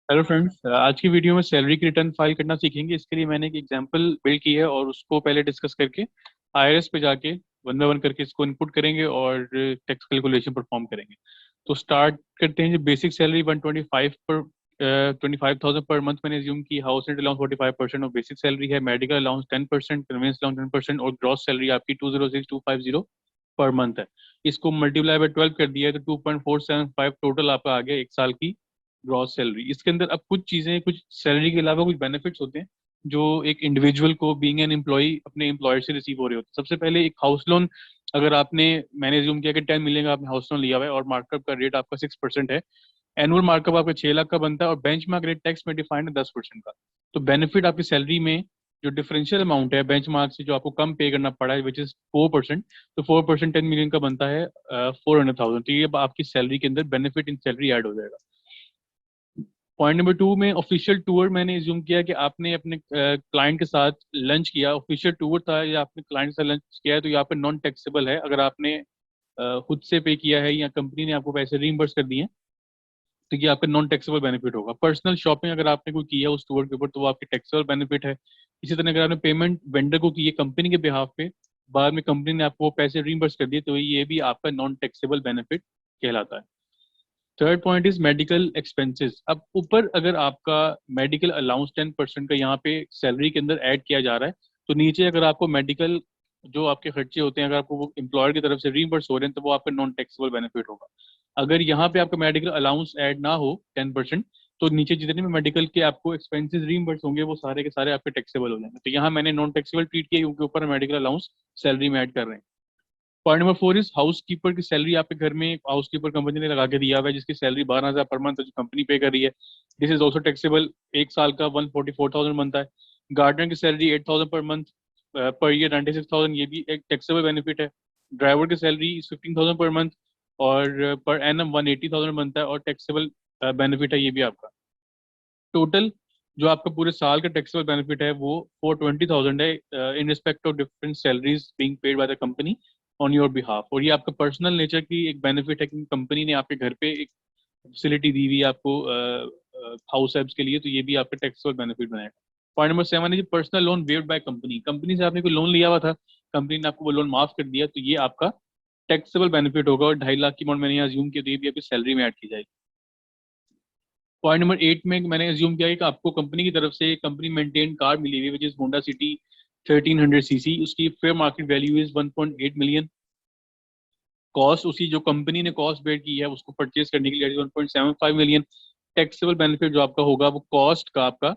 Hello friends, आज की video में सैलरी की रिटर्न फाइल करना सीखेंगे। इसके लिए मैंने एक एग्जांपल बिल्ड की है और उसको पहले डिस्कस करके आईआरएस पे जाके वन बाय वन करके इसको इनपुट करेंगे और टैक्स कैलकुलेशन परफॉर्म करेंगे। तो स्टार्ट करते हैं। जो बेसिक सैलरी 125 पर 25,000 पर मंथ मैंने एज्यूम की। House rent allowance 45% of basic salary है। मेडिकल अलाउंस 10%, कन्वेंस अलाउंस 10% और ग्रॉस सैलरी आपकी 206,250 पर मंथ है। इसको मल्टीप्लाई बाय 12 कर दिया है तो 2.475 टोटल आपका आ गया एक साल की ग्रॉस सैलरी। इसके अंदर अब कुछ चीजें, कुछ सैलरी के अलावा कुछ बेनिफिट्स होते हैं जो एक इंडिविजुअल को बीइंग एन एम्प्लॉय अपने एम्प्लॉयर से रिसीव हो रहे होते हैं। सबसे पहले एक हाउस लोन। अगर आपने, मैंने एज्यूम किया कि 10 मिलियन का आपने हाउस लोन लिया हुआ है और मार्कअप का रेट आपका 6% है। एनुअल मार्कअप आपका 6 लाख का बनता है और बेंच मार्क रेट टैक्स में डिफाइंड है 10% का। तो बेनिफिट आपकी सैलरी में जो डिफरेंशियल अमाउंट है बेंच मार्क से, जो आपको कम पे करना पड़ा है, विच इज 4%। तो 4% 10 मिलियन का बनता है 400,000। तो ये अब आपकी सैलरी के अंदर बेनिफिट इन सैलरी ऐड हो जाएगा। पॉइंट नंबर टू में ऑफिशियल टूर मैंने एज्यूम किया कि आपने अपने क्लाइंट के साथ लंच किया। ऑफिशियल टूर था या आपने क्लाइंट के साथ लंच किया है तो यहाँ पे नॉन टैक्सेबल है। अगर आपने खुद से पे किया है या कंपनी ने आपको पैसे रीइंबर्स कर दिए हैं तो ये आपका नॉन टैक्सेबल बेनिफिट होगा। पर्सनल शॉपिंग अगर आपने कोई किया उस टूर के ऊपर तो वो आपकी टैक्सेबल बेनिफिट है। इसी तरह अगर आपने पेमेंट वेंडर को की है कंपनी के बिहाफ पे, बाद में कंपनी ने आपको वो पैसे रीइंबर्स कर दिए, तो ये भी आपका नॉन टैक्सेबल बेनिफिट कहलाता है। Third point is medical expenses. अब ऊपर अगर आपका मेडिकल अलाउंस 10% का यहाँ पे सैलरी के अंदर ऐड किया जा रहा है, तो नीचे अगर आपको मेडिकल जो आपके खर्चे होते हैं, अगर आपको वो एम्प्लॉयर की तरफ से रीइंबर्स हो रहे हैं तो वो आपका नॉन टैक्सेबल बेनिफिट होगा। अगर यहाँ पे आपका मेडिकल अलाउंस ऐड ना हो 10%, तो नीचे जितने भी मेडिकल के आपको एक्सपेंसेस रीइंबर्स होंगे वो सारे के सारे आपके टैक्सेबल हो जाएंगे। तो यहाँ मैंने नॉन टैक्सेबल ट्रीट किया क्योंकि ऊपर मेडिकल अलाउंस सैलरी में ऐड कर रहे हैं। Point number four is house keeper की सैलरी। आपके घर में हाउस कीपर कंपनी ने लगा के दिया हुआ है जिसकी सैलरी 12,000 पर मंथ जो कंपनी पे कर रही है। This is also taxable. एक साल का 144,000 बनता है। गार्डनर की salary 8,000 per month, per year 96,000, ये भी एक टैक्सेबल बेनिफिट है। ड्राइवर की सैलरी 15,000 पर मंथ और पर एनम 180,000 बनता है और टैक्सेबल बेनिफिट है ये भी आपका। टोटल जो आपका पूरे साल का टैक्सेबल बेनिफिट है वो 420,000 है in respect of different salaries being paid by the company on your behalf. और ये आपका पर्सनल नेचर की एक बेनिफिट है कि कंपनी ने आपके घर पे एक फैसिलिटी दी हुई है आपको हाउस हेल्प्स के लिए, तो ये भी आपका टैक्सेबल बेनिफिट बनाएगा। पॉइंट नंबर सेवन है personal loan waived by company. Company से आपने कोई लोन लिया हुआ था, कंपनी ने आपको वो लोन माफ कर दिया, तो ये आपका टैक्सेबल बेनिफिट होगा और 2.5 लाख की अमाउंट मैंने यहाँ ज्यूम किया, तो ये भी आपकी सैलरी में ऐड की जाएगी। पॉइंट नंबर 8 में मैंने अज्यूम किया है कि आपको कंपनी की तरफ से कंपनी मेंटेन कार मिली हुई है which is Honda City 1300 CC. उसकी fair market value is 1.8 million. Cost उसकी जो कंपनी ने कॉस्ट बेयर की है उसको परचेज करने के लिए 1.75 मिलियन। टैक्सेबल बेनिफिट जो आपका होगा वो कॉस्ट का आपका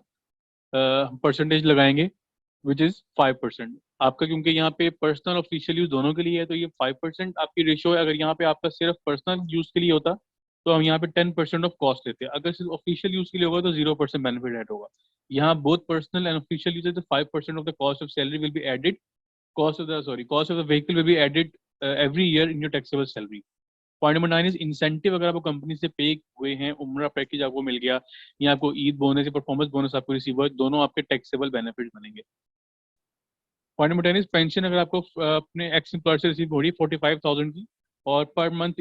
परसेंटेज लगाएंगे विच इज 5%। आपका क्योंकि यहाँ पे पर्सनल ऑफिशियल यूज दोनों के लिए है तो ये 5% आपकी रेशियो है। अगर यहाँ पे आपका सिर्फ पर्सनल यूज के लिए होता तो हम यहाँ पे 10% ऑफ कॉस्ट लेते हैं। अगर सिर्फ ऑफिशियल यूज के लिए होगा तो 0% बेनिफिट ऐड होगा। यहाँ both personal and official use है तो 5% of the cost of salary will be added. Cost of the vehicle will be added every year in your taxable salary. Point number 9 is incentive. अगर आपको company से पे हुए हैं, उम्र package आपको मिल गया या आपको ईद बोनस या परफॉर्मेंस बोनस आपको रिसीव हुआ, दोनों आपके टैक्सेबल बेनिफिट बनेंगे। Point number 10 is pension. अगर आपको अपने एक्स एम्प्लॉयर से रिसीव हो रही है 45,000 की और पर मंथ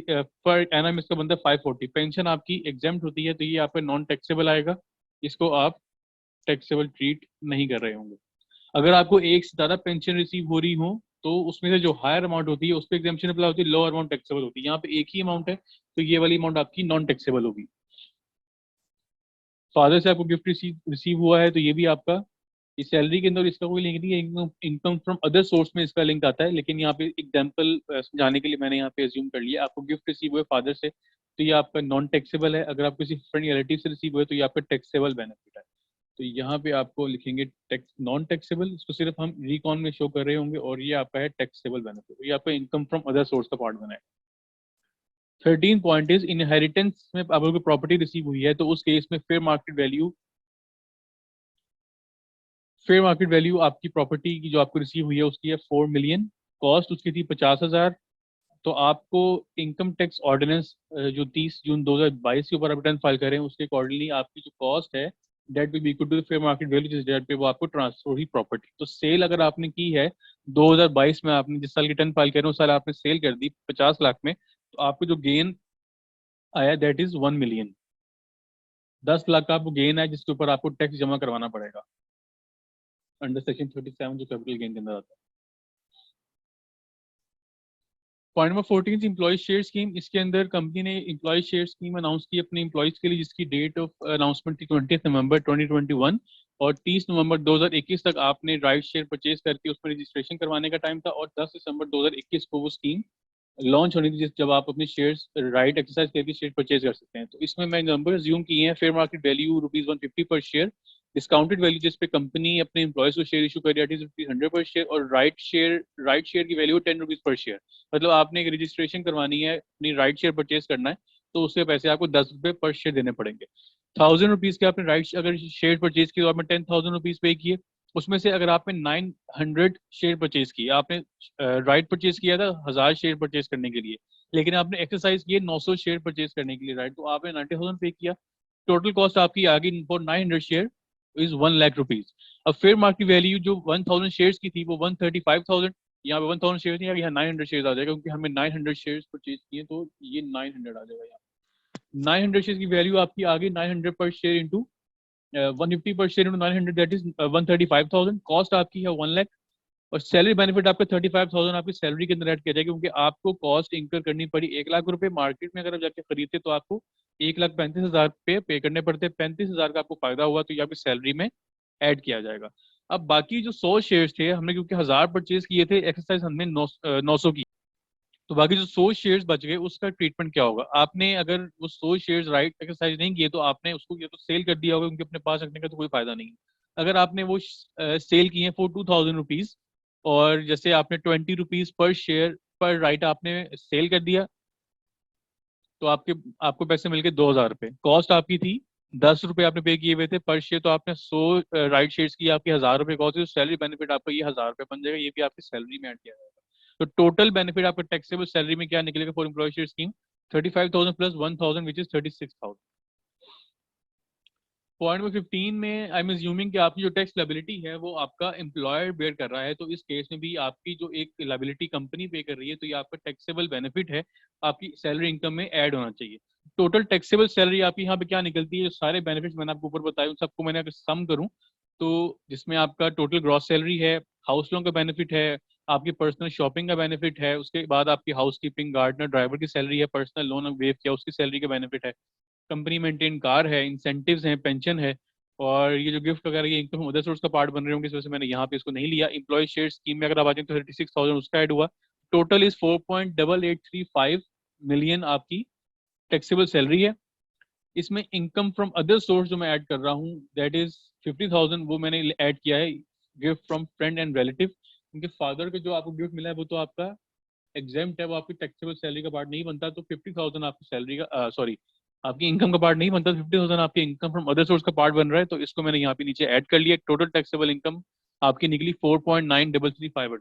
पर एनम इसका बनता है 540, पेंशन आपकी एग्जेम्प्ट होती है तो ये आपका नॉन टैक्सेबल आएगा। इसको आप टैक्सेबल ट्रीट नहीं कर रहे होंगे। अगर आपको एक से ज्यादा पेंशन रिसीव हो रही हो तो उसमें से जो हायर अमाउंट होती है उस पर एग्जेम्पशन अप्लाई होती है, लोअर अमाउंट टैक्सेबल होती है। यहाँ पे एक ही अमाउंट है तो ये वाली अमाउंट आपकी नॉन टैक्सेबल होगी। फादर से आपको गिफ्ट रिसीव हुआ है तो ये भी आपका इस सैलरी के अंदर इसका कोई लिंक नहीं है। Income income from other source में इसका लिंक आता है, लेकिन यहाँ पे एग्जांपल समझाने के लिए मैंने यहाँ पे अज्यूम कर लिया आपको गिफ्ट रिसीव हुआ फादर से तो ये आपका नॉन टैक्सेबल है। अगर आप किसी फ्रेंड या रिलेटिव से रिसीव हुए तो ये आपका टैक्सेबल बेनिफिट है। तो यहाँ पे आपको लिखेंगे टैक्स नॉन टैक्सेबल, इसको सिर्फ हम रिकॉन में शो कर रहे होंगे और ये आपका है टैक्सेबल बेनिफिट। ये आपका इनकम फ्रॉम अदर सोर्स का पार्ट बना है। 13 पॉइंट इज इनहेरिटेंस में आपको प्रॉपर्टी रिसीव हुई है तो उस केस में फेयर मार्केट वैल्यू आपकी प्रॉपर्टी की जो आपको रिसीव हुई है उसकी है 4 मिलियन। कॉस्ट उसकी थी 50,000। तो आपको इनकम टैक्स ऑर्डिनेंस जो 30 जून 2022 के ऊपर आप रिटर्न फाइल करें उसके अकॉर्डिंगली आपकी जो कॉस्ट है that will be equal to fair market value जिस डेट पे वो आपको ट्रांसफर हुई प्रॉपर्टी। तो सेल अगर आपने की है 2022 में, आपने जिस साल रिटर्न फाइल करें उस साल आपने सेल कर दी 50 लाख में, तो आपको जो गेन आया दैट इज 1 मिलियन। 10 लाख का आपको गेन है जिसके ऊपर आपको टैक्स जमा करवाना पड़ेगा अंडर सेक्शन 37 जो कैपिटल गेन के अंदर आता है। Point number 14 employee share scheme. इसके अंदर कंपनी ने एम्प्लॉय शेयर स्कीम अनाउंस की अपने एम्प्लॉयज के लिए, जिसकी डेट ऑफ अनाउंसमेंट थी 20 नवंबर 2021 और 30 नवंबर 2021 तक आपने राइट शेयर परचेज करके उसमें रजिस्ट्रेशन करवाने का टाइम था, और 10 दिसंबर 2021 को वो स्कीम लॉन्च होनी थी जब आप अपने शेयर्स राइट एक्सरसाइज करके शेयर परचेज कर सकते हैं। तो इसमें मैं नंबर ज्यूम किए हैं। फेयर मार्केट वैल्यू ₹150 पर शेयर, डिस्काउंटेड वैल्यू जिस पे कंपनी अपने एम्प्लॉयज को शेयर इशू कर रही है ₹100 पर शेयर, और राइट शेयर की वैल्यू ₹10 पर शेयर। मतलब आपने एक रजिस्ट्रेशन करवानी है, अपनी राइट शेयर परचेज करना है, तो उसके पैसे आपको ₹10 पर शेयर देने पड़ेंगे। ₹1000 के आपने राइट अगर शेयर परचेज किए तो आपने ₹10,000 पे किए। उसमें से अगर आपने 900 शेयर परचेज किए, आपने राइट परचेज किया था 1000 शेयर परचेज करने के लिए, लेकिन आपने एक्सरसाइज किए 900 शेयर परचेज करने के लिए राइट, तो आपने 90,000 पे किया। टोटल कॉस्ट आपकी आ गई फॉर 900 शेयर इज ₹1,00,000। अब फेयर मार्केट वैल्यू जो 1000 शेयर्स की थी वो 135,000, यहाँ पे 1000 शेयर नहीं आ, यहाँ 900 शेयर आ जाएगा क्योंकि हमने 900 शेयर परचेज किए, तो ये 900 आ जाएगा। यहाँ 900 शेयर की वैल्यू आपकी आ गई 900 पर शेयर इंटू 150 पर share into 900, that is 135,000। Cost आपकी है 1,00,000, और सैलरी बेनिफिट आपका 35,000 आपकी सैलरी के अंदर ऐड किया जाएगा, क्योंकि आपको कॉस्ट इंकर करनी पड़ी ₹1,00,000। मार्केट में अगर आप जाके खरीदते तो आपको 1,35,000 पे करने पड़ते, 35,000 का आपको फायदा हुआ तो ये आपकी सैलरी में ऐड किया जाएगा। अब बाकी जो 100 शेयर्स थे, हमने क्योंकि 1000 परचेज किए थे, एक्सरसाइज हमने 900 की, तो बाकी जो 100 शेयर्स बच गए उसका ट्रीटमेंट क्या होगा। आपने अगर वो 100 शेयर्स राइट एक्सरसाइज नहीं किए तो आपने उसको या तो सेल कर दिया होगा, क्योंकि अपने पास रखने का तो कोई फायदा नहीं है। अगर आपने वो सेल किए फॉर ₹2,000 और जैसे आपने ₹20 पर शेयर पर राइट आपने सेल कर दिया, तो आपको पैसे मिल गए ₹2,000। कॉस्ट आपकी थी ₹10 आपने पे किए हुए थे पर शेयर, तो आपने 100 राइट शेयर्स की, आपके ₹1,000 कॉस्ट, तो सैलरी बेनिफिट आपका ये ₹1,000 बन जाएगा, ये भी आपकी सैलरी में ऐड किया जाएगा। तो टोटल बेनिफिट आपका टैक्सेबल सैलरी में क्या निकलेगा for employee share scheme? 35,000 plus 1,000 which is 36,000। Point number 15 में आई एम अज्यूमिंग कि आपकी जो टैक्स लायबिलिटी है वो आपका एम्प्लॉयर बेयर कर रहा है, तो इस केस में भी आपकी जो एक लायबिलिटी कंपनी पे कर रही है, तो ये आपका टैक्सेबल बेनिफिट है, आपकी सैलरी इनकम में ऐड होना चाहिए। टोटल टैक्सेबल सैलरी आपकी यहाँ पे क्या निकलती है, जो सारे बेनिफिट्स मैंने आपको ऊपर बताए उन सबको मैंने अगर सम करूँ, तो जिसमें आपका टोटल ग्रॉस सैलरी है, हाउस लोन का बेनिफिट है, आपकी पर्सनल शॉपिंग का बेनिफिट है, उसके बाद आपकी हाउस कीपिंग गार्डनर ड्राइवर की सैलरी है, पर्सनल लोन वेव किया उसकी सैलरी का बेनिफिट है, कंपनी मेंटेन कार है, इंसेंटिव्स हैं, पेंशन है, और ये जो गिफ्ट वगैरह ये इनकम अदर सोर्स का पार्ट बन रहे होंगे, इस वजह से मैंने यहाँ पे इसको नहीं लिया। एम्प्लॉय शेयर स्कीम में अगर आप आ जाए तो 36,000 उसका ऐड हुआ। टोटल इज 4.8835 मिलियन आपकी टैक्सेबल सैलरी है। इसमें इनकम फ्रॉम अदर सोर्स जो मैं ऐड कर रहा हूँ दैट इज 50,000, वो मैंने ऐड किया है gift from friend and relative. उनके फादर को जो आपको गिफ्ट मिला है वो तो आपका एग्जाम्प्ट है, वो आपकी टैक्सेबल सैलरी का पार्ट नहीं बनता, तो 50,000 आपकी सैलरी का सॉरी आपकी इनकम का पार्ट नहीं बनता, 50,000 आपकी इनकम फ्रॉम अदर सोर्स का पार्ट बन रहा है, तो इसको मैंने यहाँ पे नीचे ऐड कर लिया। टोटल टैक्सेबल इनकम आपकी निकली 4.9335।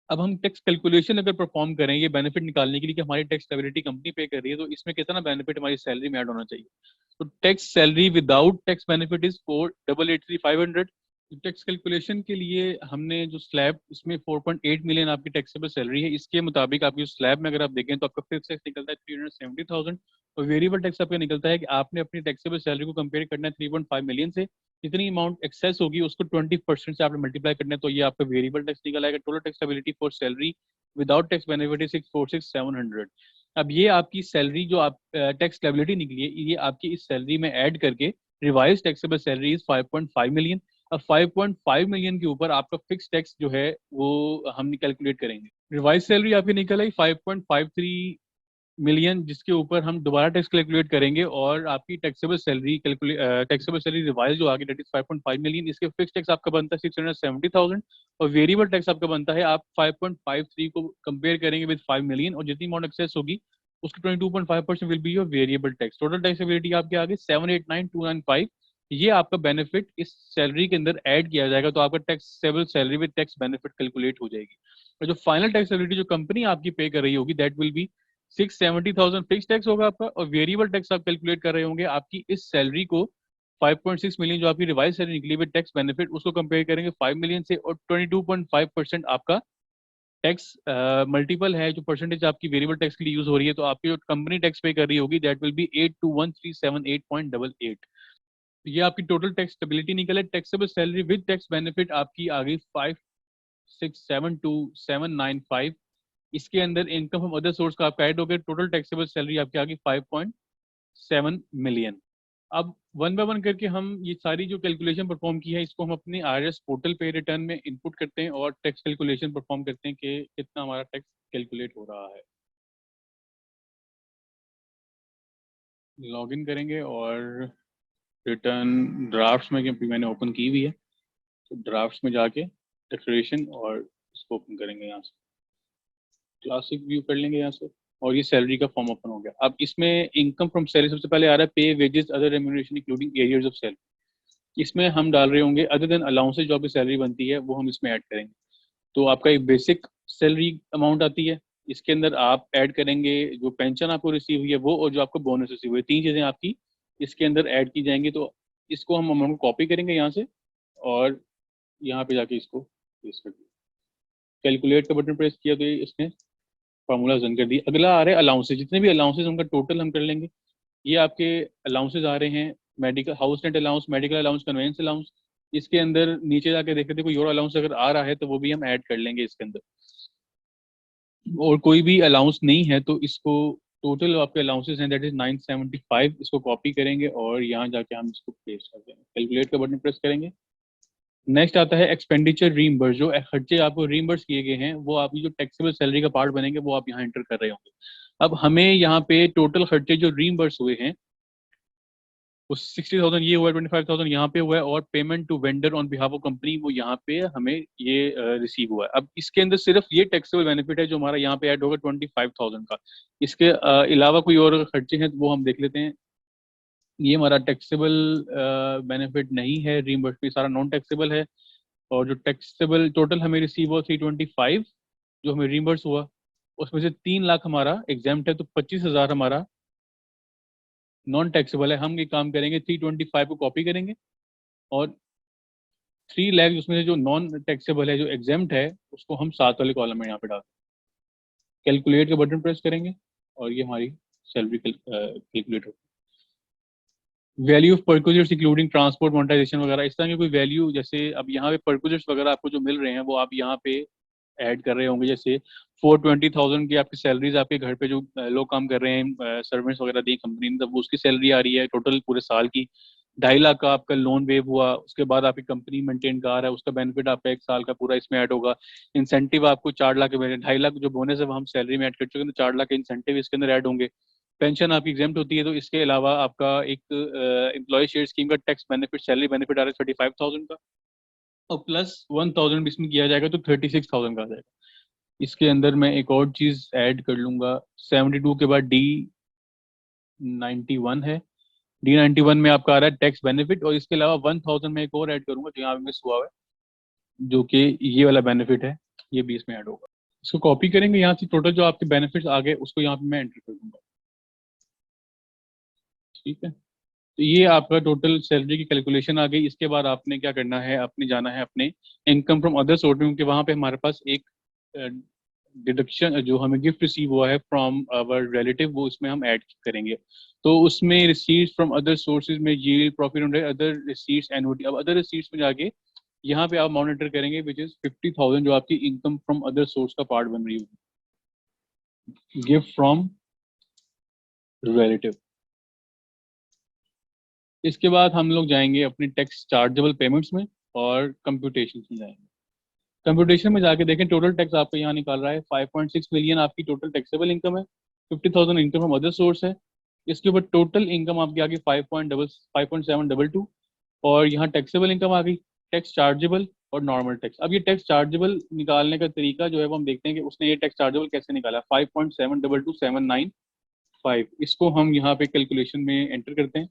अब हम टैक्स कैलकुलेशन अगर परफॉर्म करें ये बेनिफिट निकालने के लिए कि हमारी टैक्स लायबिलिटी कंपनी पे कर रही है, तो इसमें कितना बेनिफिट हमारी सैलरी में ऐड होना चाहिए। तो tax salary without tax benefit is 4,88,500। Tax calculation के लिए हमने जो स्लैब इसमें 4.8 मिलियन आपकी टैक्सेबल सैलरी है, इसके मुताबिक आपकी स्लैब में अगर आप देखें तो आपका फिक्स टैक्स निकलता है 370,000, और वेरिएबल टैक्स आपका निकलता है कि आपने अपनी टैक्सेबल सैलरी को कंपेयर करना है 3.5 मिलियन से, जितनी अमाउंट एक्सेस होगी उसको 20% से आपने मल्टीप्लाई करना है, तो ये आपका वेरिएबल टैक्स निकल आएगा। Total taxability for salary without tax benefit is 646,700। अब ये आपकी सैलरी जो आप टैक्स लायबिलिटी निकली है, ये आपकी इस सैलरी में ऐड करके revise taxable salary is 5.5 million. अब 5.5 मिलियन के ऊपर आपका फिक्स टैक्स जो है वो हम कैलकुलेट करेंगे। रिवाइज सैलरी आपकी निकल आई 5.53 मिलियन, जिसके ऊपर हम दोबारा टैक्स कैलकुलेट करेंगे, और आपकी टैक्सेबल सैलरी रिवाइज जो आगे दैट इज 5.5 मिलियन, इसके फिक्स टैक्स आपका बनता है 670,000, और वेरिएबल टैक्स आपका बनता है, आप 5.53 को कंपेयर करेंगे विद 5 मिलियन, और जितनी अमाउंट एक्सेस होगी उसकी 22.5% will be your variable tax. Total taxability आपके आगे 789,295। ये आपका बेनिफिट इस सैलरी के अंदर ऐड किया जाएगा, तो आपका taxable salary with tax benefit calculate हो जाएगी, और जो फाइनल टैक्सेबिलिटी जो कंपनी आपकी पे कर रही होगी that will be 670,000 fix tax होगा आपका, और वेरिएबल टैक्स आप कैलकुलेट कर रहे होंगे आपकी इस सैलरी को 5.6 मिलियन जो आपकी रिवाइज सैलरी निकली विद टैक्स बेनिफिट उसको कंपेयर करेंगे 5 मिलियन से, और 22.5% आपका टैक्स मल्टीपल है, जो परसेंटेज आपकी वेरिएबल टैक्स के लिए यूज हो रही है, तो आपकी जो कंपनी टैक्स पे कर रही होगी दैट विल बी 821,378.88। ये आपकी टोटल टैक्स स्टेबिलिटी निकले। Taxable salary with tax benefit आपकी आ गई 5,672,795। इसके अंदर इनकम फ्रॉम अदर सोर्स का आपका ऐड हो गया, टोटल टैक्सेबल सैलरी आपकी आ गई 5.7 मिलियन। अब वन बाय वन करके हम ये सारी जो कैलकुलेशन परफॉर्म की है इसको हम अपने आईआरएस पोर्टल पे रिटर्न में इनपुट करते हैं और टैक्स कैलकुलेशन परफॉर्म करते हैं कि कितना हमारा टैक्स कैलकुलेट हो रहा है। लॉगिन करेंगे और रिटर्न ड्राफ्ट्स में, क्योंकि मैंने ओपन की हुई है, तो ड्राफ्ट्स में जाके डिक्लेरेशन और इसको ओपन करेंगे, यहाँ से क्लासिक व्यू कर लेंगे यहाँ से, और ये सैलरी का फॉर्म ओपन हो गया। अब इसमें इनकम फ्रॉम सैलरी सबसे पहले आ रहा है, पे wages other remuneration including arrears of salary. इसमें हम डाल रहे होंगे अदर देन अलाउंसेज, जो आपकी सैलरी बनती है वो हम इसमें ऐड करेंगे। तो आपका एक बेसिक सैलरी अमाउंट आती है, इसके अंदर आप ऐड करेंगे जो पेंशन आपको रिसीव हुई है वो, और जो आपको बोनस रिसीव हुई है, तीन चीज़ें आपकी इसके अंदर ऐड की जाएंगी। तो इसको हम अमाउंट कॉपी करेंगे यहाँ से और यहाँ पे जाके इसको पेस्ट कर दिया। कैलकुलेट का बटन प्रेस किया तो ये इसने फार्मूला रन कर दिया। अगला आ रहा है अलाउंसेज, जितने भी अलाउंसेज उनका टोटल हम कर लेंगे। ये आपके अलाउंसेज आ रहे हैं, medical house rent allowance, medical allowance, convince allowance. इसके अंदर नीचे जाके देख लेते कोई और अलाउंस अगर आ रहा है तो वो भी हम ऐड कर लेंगे इसके अंदर, और कोई भी अलाउंस नहीं है तो इसको टोटल आपके अलाउंसेस हैं दैट इज 975। इसको कॉपी करेंगे और यहाँ जाके हम इसको पेस्ट कर देंगे। कैलकुलेट का बटन प्रेस करेंगे। नेक्स्ट आता है एक्सपेंडिचर रीइंबर्स, जो खर्चे आपको रीइंबर्स किए गए हैं वो आपकी जो टैक्सेबल सैलरी का पार्ट बनेंगे वो आप यहाँ एंटर कर रहे होंगे। अब हमें यहाँ पे टोटल खर्चे जो रीइंबर्स हुए हैं वो 60,000 ये हुआ है, 25,000 यहाँ पे हुआ है, और payment to vendor on behalf of company वो यहाँ पे हमें ये रिसीव हुआ है। अब इसके अंदर सिर्फ ये टैक्सेबल बेनिफिट है जो हमारा यहाँ पे ऐड होगा 25,000 का। इसके अलावा कोई और खर्चे हैं तो वो हम देख लेते हैं। ये हमारा टैक्सेबल बेनिफिट नहीं है, रीइंबर्समेंट सारा नॉन टैक्सेबल है। और जो टैक्सेबल टोटल हमें रिसीव हुआ 325 जो हमें रीइंबर्स हुआ, उसमें से 3 लाख हमारा एग्जाम्प्ट है, तो 25,000 हमारा नॉन टैक्सेबल है। हम ये काम करेंगे 325 को कॉपी करेंगे और 3 लाख उसमें से जो नॉन टैक्सेबल है, जो एग्जाम्प्ट है, उसको हम साथ वाले कॉलम में यहाँ पे डाल कैलकुलेट का बटन प्रेस करेंगे और ये हमारी सैलरी कैलकुलेट होगी। Value of perquisites including transport monetization वगैरह, इस तरह की कोई वैल्यू, जैसे अब यहाँ पे परक्यूजर्स वगैरह आपको जो मिल रहे हैं वो आप यहाँ पे ऐड कर रहे होंगे। जैसे 420,000 की आपकी सैलरीज आपके घर पे जो लोग काम कर रहे हैं, सर्वेंट्स वगैरह दी कंपनी ने, तब वो उसकी सैलरी आ रही है टोटल पूरे साल की। 2.5 लाख का आपका लोन वेव हुआ, उसके बाद आपकी कंपनी मेंटेन कार है, उसका बेनिफिट आपका 1 साल का पूरा इसमें ऐड होगा। इंसेंटिव आपको 4 लाख के, 2.5 लाख जो बोनस है वो हम सैलरी में ऐड कर चुके हैं, तो 4 लाख के इंसेंटिव इसके अंदर ऐड होंगे। पेंशन आपकी एग्जेम्प्ट होती है, तो इसके अलावा आपका एक एम्प्लॉय शेयर स्कीम का टैक्स बेनिफिट, सैलरी बेनिफिट आ रहा है 35,000 का, और प्लस 1,000 इसमें किया जाएगा तो 36,000 का आ जाएगा। इसके अंदर मैं एक और चीज ऐड कर लूंगा, 72 के बाद D91 है। D91 में आपका आ रहा है टैक्स बेनिफिट, और इसके अलावा 1,000 में एक और ऐड करूंगा जो यहाँ पे मिस हुआ है, जो कि ये वाला बेनिफिट है, ये भी इसमें ऐड होगा। इसको कॉपी करेंगे, यहाँ से टोटल जो आपके बेनिफिट्स आ गए उसको यहाँ पे मैं एंटर कर दूंगा। ठीक है, तो ये आपका टोटल सैलरी की कैलकुलेशन आ गई। इसके बाद आपने क्या करना है, आपने जाना है अपने इनकम फ्रॉम अदर सोर्स में, क्योंकि वहाँ पे हमारे पास एक डिडक्शन जो हमें गिफ्ट रिसीव हुआ है फ्रॉम आवर रिलेटिव, वो उसमें हम ऐड करेंगे। तो उसमें रिसीट्स फ्रॉम अदर सोर्सेज में yield profit on other receipts annuity, अब अदर रिसीट्स में जाके यहाँ पे आप मॉनिटर करेंगे विच इज 50,000 जो आपकी इनकम फ्रॉम अदर सोर्स का पार्ट बन रही होगी, गिफ्ट फ्रॉम रिलेटिव। इसके बाद हम लोग जाएंगे अपने टैक्स चार्जेबल पेमेंट्स में और कंप्यूटेशन में जाएंगे। कंप्यूटेशन में जाके देखें टोटल टैक्स आपका यहाँ निकाल रहा है 5.6 मिलियन आपकी टोटल टैक्सेबल इनकम है, 50,000 इनकम फ्रॉम अदर सोर्स है। इसके ऊपर टोटल इनकम आपकी आ गई 5.722, और यहाँ टैक्सेबल इनकम आ गई, टैक्स चार्जेबल और नॉर्मल टैक्स। अब ये टैक्स चार्जेबल निकालने का तरीका जो है वो हम देखते हैं कि उसने ये टैक्स चार्जेबल कैसे निकाला। 5.722795, इसको हम यहाँ पे कैलकुलेशन में एंटर करते हैं।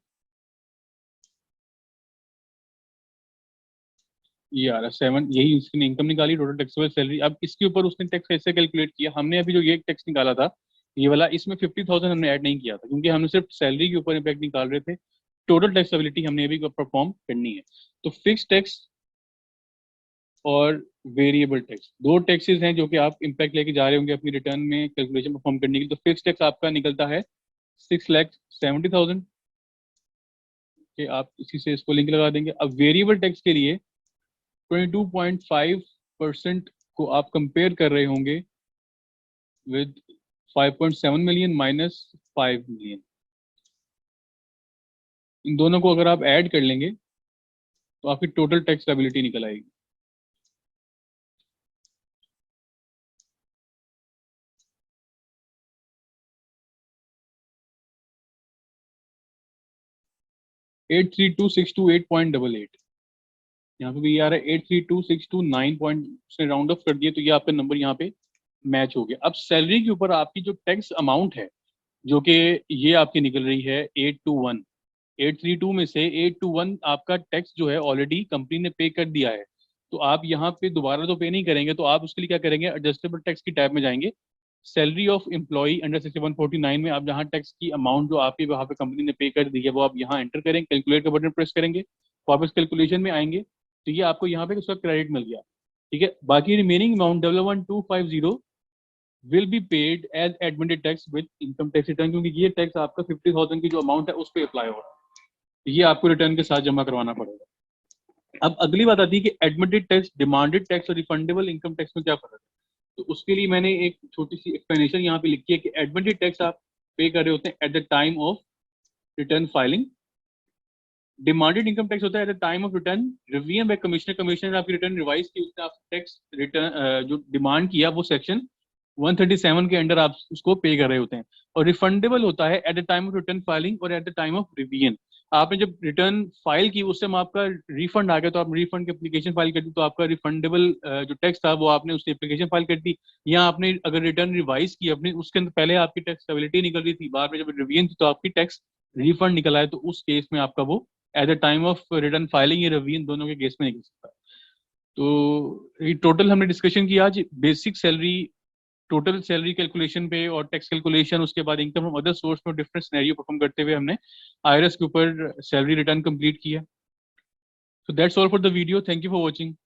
ये आ रहा 7, यही उसकी इनकम निकाली, टोटल टैक्सेबल सैलरी। अब इसके ऊपर उसने टैक्स कैसे कैलकुलेट किया, हमने अभी जो ये टैक्स निकाला था ये वाला, इसमें 50,000 हमने ऐड नहीं किया था क्योंकि हमने सिर्फ सैलरी के ऊपर इम्पैक्ट निकाल रहे थे। टोटल टैक्सेबिलिटी हमने अभी परफॉर्म करनी है। तो फिक्स टैक्स और वेरिएबल टैक्स, दो टैक्सेस हैं जो कि आप इम्पैक्ट लेके जा रहे होंगे अपनी रिटर्न में कैलकुलेशन परफॉर्म करने के लिए। तो फिक्स टैक्स आपका निकलता है 6,70,000 के, आप इसी से इसको लिंक लगा देंगे। अब वेरिएबल टैक्स के लिए 22.5% को आप कंपेयर कर रहे होंगे विद 5.7 मिलियन माइनस 5 मिलियन। इन दोनों को अगर आप ऐड कर लेंगे तो आपकी टोटल टैक्स लायबिलिटी निकल आएगी। At three two six two 8.88, यहाँ पे भी ये आ रहा है 832,629 पॉइंट से राउंड ऑफ कर दिए, तो ये आपका नंबर यहाँ पे मैच हो गया। अब सैलरी के ऊपर आपकी जो टैक्स अमाउंट है जो कि ये आपकी निकल रही है 821, 832 में से 821 आपका टैक्स जो है ऑलरेडी कंपनी ने पे कर दिया है। तो आप यहाँ पे दोबारा तो पे नहीं करेंगे, तो आप उसके लिए क्या करेंगे, एडजस्टेबल टैक्स की टैब में जाएंगे, salary of employee under section 149 में आप जहाँ टैक्स की अमाउंट जो आपकी वहाँ पे कंपनी ने पे कर दी है वो आप यहाँ एंटर करेंगे, कैलकुलेट का बटन प्रेस करेंगे, वापस कैलकुलेशन में आएंगे, तो ये आपको यहाँ पे उसका क्रेडिट मिल गया। ठीक है, बाकी remaining amount 11250 will be paid as admitted tax with income tax return, क्योंकि ये टैक्स आपका 50,000 की जो अमाउंट है उस पर अप्लाई हो रहा है, ये आपको रिटर्न के साथ जमा करवाना पड़ेगा। अब अगली बात आती है कि एडमिटेड टैक्स, डिमांडेड टैक्स और रिफंडेबल इनकम टैक्स में क्या फर्क है। तो उसके लिए मैंने एक छोटी सी एक्सप्लेनेशन यहाँ पे लिखी है कि एडमिटेड टैक्स आप पे कर रहे होते हैं eight the time of return filing, demanded income tax होता है at the time of return revision by commissioner, commissioner ने आपकी रिटर्न रिवाइज की, उसने आप टैक्स रिटर्न जो डिमांड किया वो सेक्शन 137 के अंडर आप उसको पे कर रहे होते हैं। और रिफंडेबल होता है at the time of return filing और at the time of revision, आपने जब रिटर्न फाइल की उस समय आपका रिफंड आ गया तो आप रिफंड की एप्लीकेशन फाइल कर दी, तो आपका रिफंडेबल जो टैक्स था वो आपने उसकी एप्लीकेशन फाइल कर दी। या आपने अगर रिटर्न रिवाइज की अपनी, उसके अंदर पहले आपकी टैक्स स्टेबिलिटी निकल रही थी, बाद में जब रिवीजन थी तो आपकी टैक्स रिफंड निकला है, तो उस केस में आपका वो eight the time of return filing या रिवीजन दोनों के केस में निकल सकता है। तो ये टोटल हमने डिस्कशन किया आज basic salary, total salary calculation पे और टैक्स कैलकुलेशन, उसके बाद इनकम फ्रॉम अदर सोर्स में डिफरेंट सिनेरियो परफॉर्म करते हुए हमने आईआरएस के ऊपर सैलरी रिटर्न कंप्लीट किया। So that's all for the video. Thank you for watching.